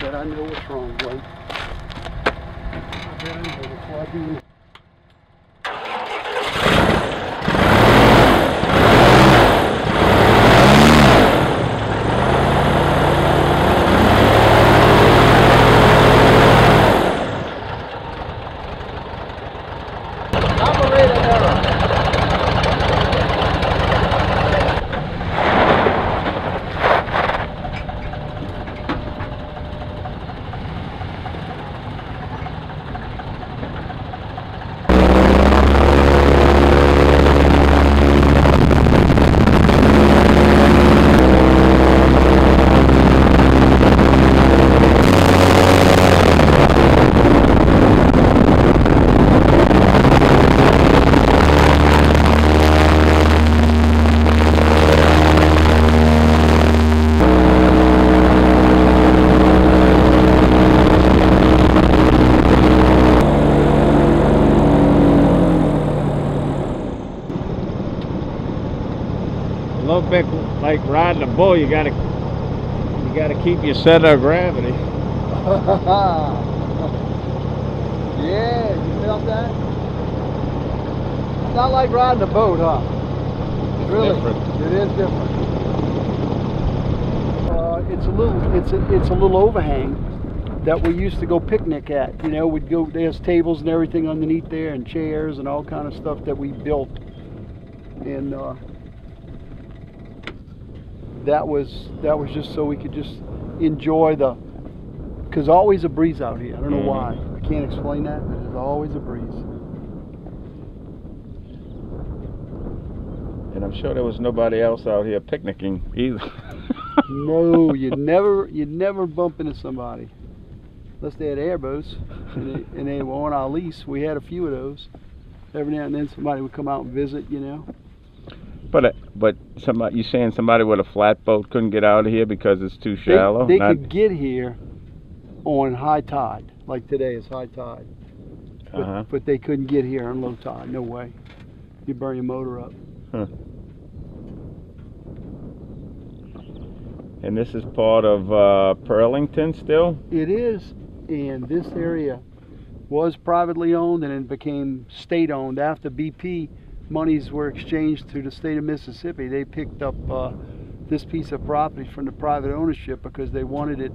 bet I know what's wrong, Glenn. I bet I know before I do. A little bit like riding a bull, you gotta keep your center of gravity. Yeah, you felt that? It's not like riding a boat, huh? Really, different. It is different. It's a little overhang that we used to go picnic at. You know, we'd go. There's tables and everything underneath there, and chairs and all kind of stuff that we built. And that was just so we could just enjoy because always a breeze out here. I don't know why. I can't explain that, but there's always a breeze. And I'm sure there was nobody else out here picnicking either. No, you'd never bump into somebody unless they had airboats and they were on our lease. We had a few of those. Every now and then somebody would come out and visit, you know. But somebody, you saying somebody with a flatboat couldn't get out of here because it's too shallow? They could get here on high tide, like today is high tide. But they couldn't get here on low tide. No way. You burn your motor up. Huh. And this is part of Pearlington still? It is, and this area was privately owned and then became state owned after BP monies were exchanged to the state of Mississippi. They picked up this piece of property from the private ownership because they wanted it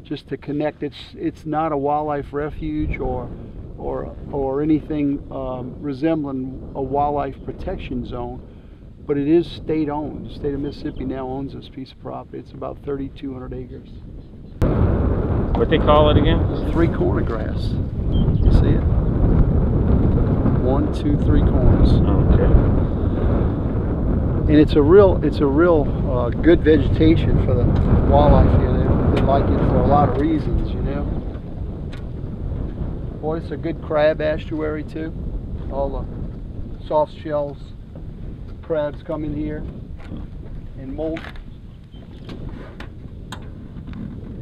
just to connect. It's not a wildlife refuge or anything resembling a wildlife protection zone, but it is state owned. The state of Mississippi now owns this piece of property. It's about 3,200 acres. What they call it again? Three-corner grass. You see it? 1, 2, 3 corners. Okay. And it's a real good vegetation for the wildlife here. They like it for a lot of reasons, you know. Boy, it's a good crab estuary too. All the soft shells crabs come in here and molt.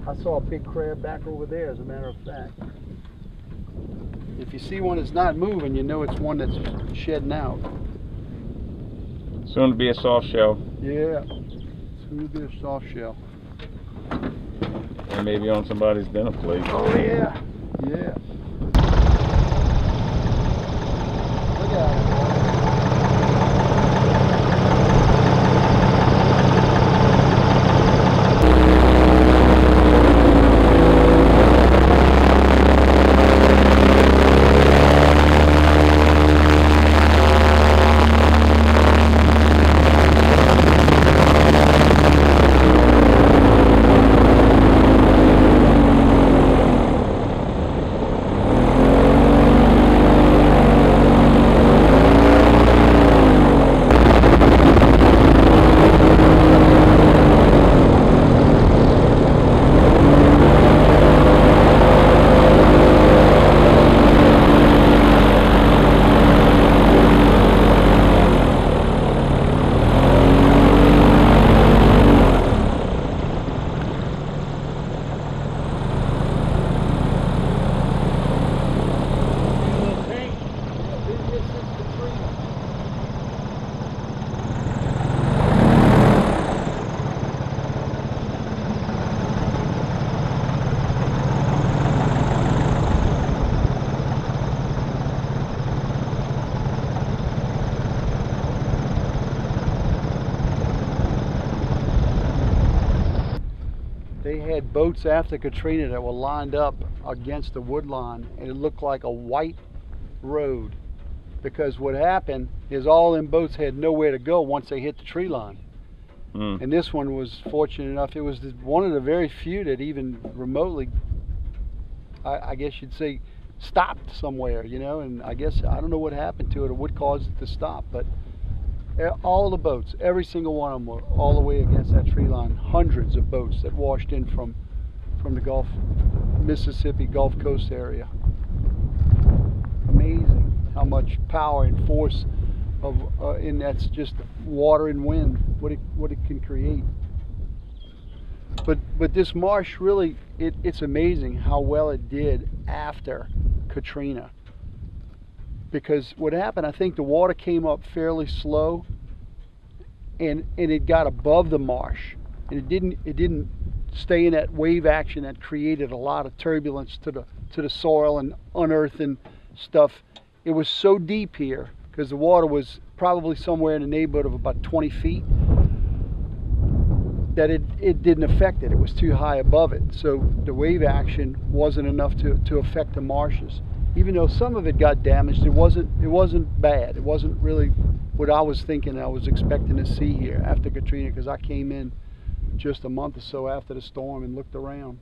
I saw a big crab back over there, as a matter of fact. If you see one that's not moving, you know it's one that's shedding out. Soon to be a soft shell. Yeah, soon to be a soft shell. And maybe on somebody's dinner plate. Oh yeah, yeah. Look at it. had boats after Katrina that were lined up against the wood line, and it looked like a white road, because what happened is all them boats had nowhere to go once they hit the tree line. And this one was fortunate enough, it was one of the very few that even remotely, I guess you'd say, stopped somewhere, you know. And I guess, I don't know what happened to it or what caused it to stop, but all the boats, every single one of them were all the way against that tree line. Hundreds of boats that washed in from the Gulf, Mississippi Gulf Coast area. Amazing how much power and force of and that's just water and wind, what it can create. But this marsh really, it's amazing how well it did after Katrina. Because what happened, I think the water came up fairly slow, and it got above the marsh, and it didn't stay in that wave action that created a lot of turbulence to the soil and unearthing stuff. It was so deep here because the water was probably somewhere in the neighborhood of about 20 feet that it didn't affect it. It was too high above it, so the wave action wasn't enough to affect the marshes. Even though some of it got damaged, it wasn't bad. It wasn't really what I was thinking I was expecting to see here after Katrina, because I came in just a month or so after the storm and looked around.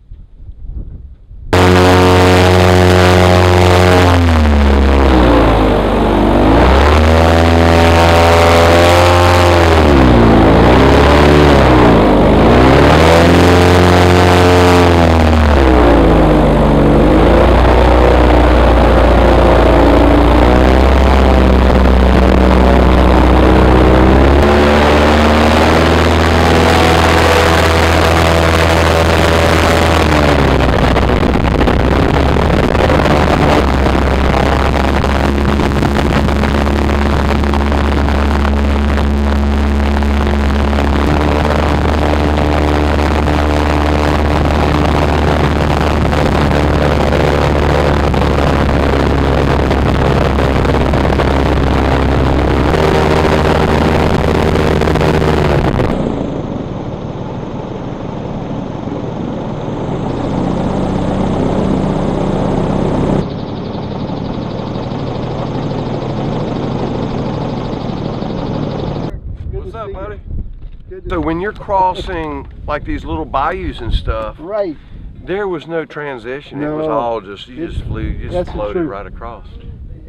So when you're crossing like these little bayous and stuff, Right. there was no transition. No. It was all just, you just floated right across.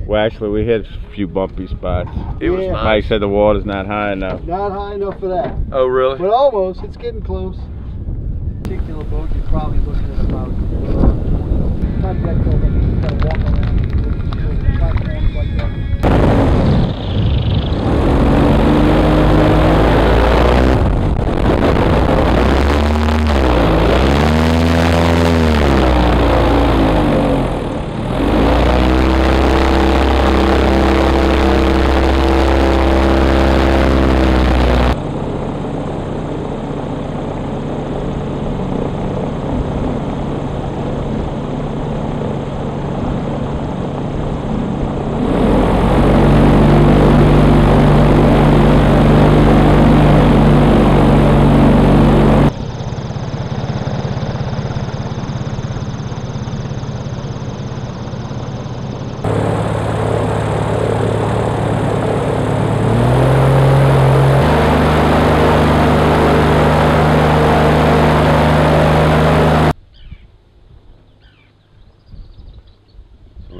Well, actually, we hit a few bumpy spots. It was Yeah. nice. Mike said the water's not high enough. Not high enough for that. Oh, really? But almost, it's getting close. Particular boat, you're probably looking at about 20. Not that close, but you gotta walk around the platforms like that.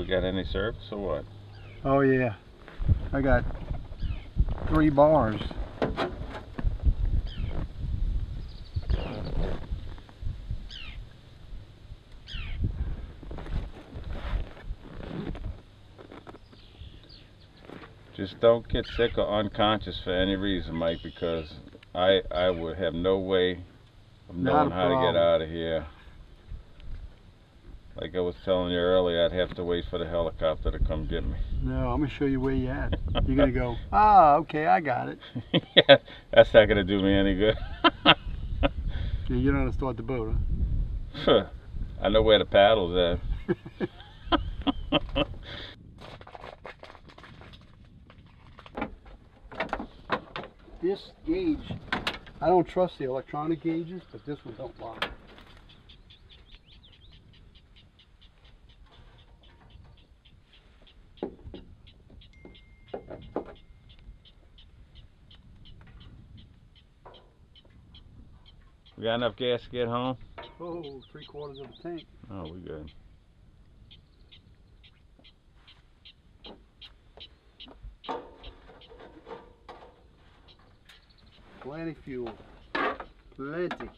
Got any surface or what? Oh yeah, I got 3 bars. Just don't get sick or unconscious for any reason, Mike, because I would have no way of knowing how to get out of here. Like I was telling you earlier, I'd have to wait for the helicopter to come get me. No, I'm gonna show you where you're at. You're gonna go, ah, okay, I got it. Yeah, that's not gonna do me any good. Yeah, you know how to start the boat, huh? I know where the paddle's at. This gauge, I don't trust the electronic gauges, but this one don't lie. We got enough gas to get home? Oh, 3/4 of a tank. Oh, we good. Plenty fuel. Plenty.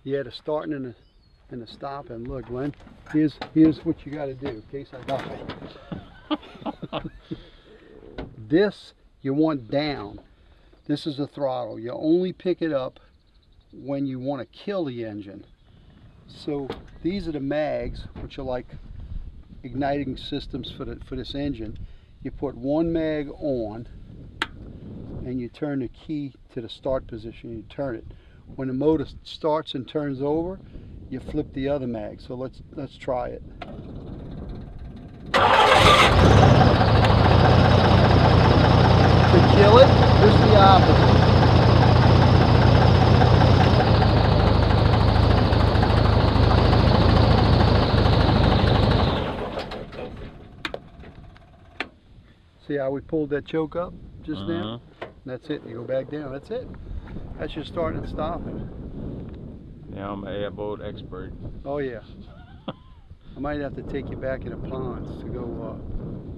Yeah, the starting and the stopping. Look, Glenn, here's what you got to do in case I die. This you want down. This is the throttle. You only pick it up when you want to kill the engine. So these are the mags, which are like igniting systems for this engine. You put one mag on, and you turn the key to the start position. You turn it. When the motor starts and turns over, you flip the other mag. So let's try it. To kill it, just the opposite. See how we pulled that choke up just now? That's it. You go back down. That's it. That's your starting and stopping. Now I'm an airboat expert. Oh yeah. I might have to take you back in the ponds to go.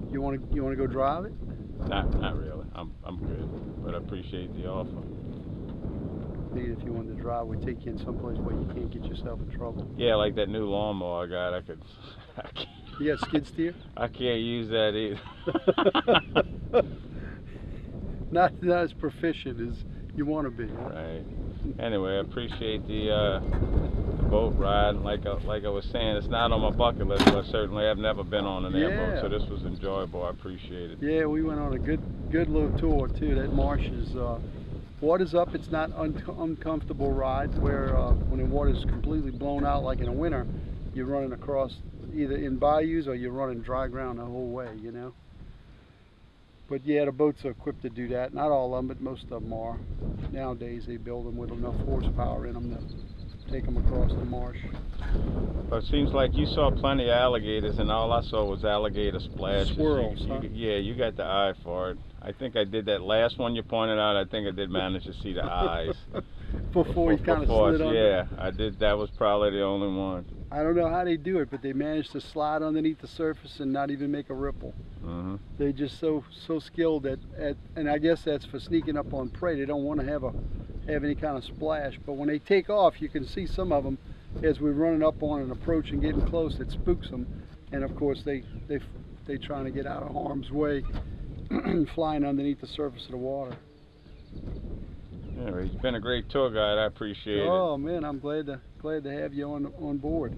You want to go drive it? Not really. I'm good. But I appreciate the offer. Maybe if you wanted to drive, we'd take you in someplace where you can't get yourself in trouble. Yeah, like that new lawnmower I got. I can't, You got skid steer? I can't use that either. Not as proficient as you want to be. Huh? Right. Anyway, I appreciate the boat ride. Like I was saying, it's not on my bucket list, but certainly I've never been on an airboat, so this was enjoyable. I appreciate it. Yeah, we went on a good little tour too. That marsh is water's up. It's not uncomfortable ride where when the water's completely blown out, like in the winter, you're running across either in bayous or you're running dry ground the whole way, you know. But yeah, the boats are equipped to do that. Not all of them, but most of them are. Nowadays they build them with enough horsepower in them to take them across the marsh. But it seems like you saw plenty of alligators, and all I saw was alligator splashes. Squirrels, huh? Yeah, you got the eye for it. I think I did that last one you pointed out. I think I did manage to see the eyes. Before he kind of slid under. Yeah, I did. That was probably the only one. I don't know how they do it, but they managed to slide underneath the surface and not even make a ripple. They're just so skilled at, and I guess that's for sneaking up on prey. They don't want to have any kind of splash. But when they take off, you can see some of them as we're running up on and approaching, getting close. It spooks them, and of course they trying to get out of harm's way, flying underneath the surface of the water. Anyway, it's been a great tour guide. I appreciate it. Oh man, I'm glad to have you on board.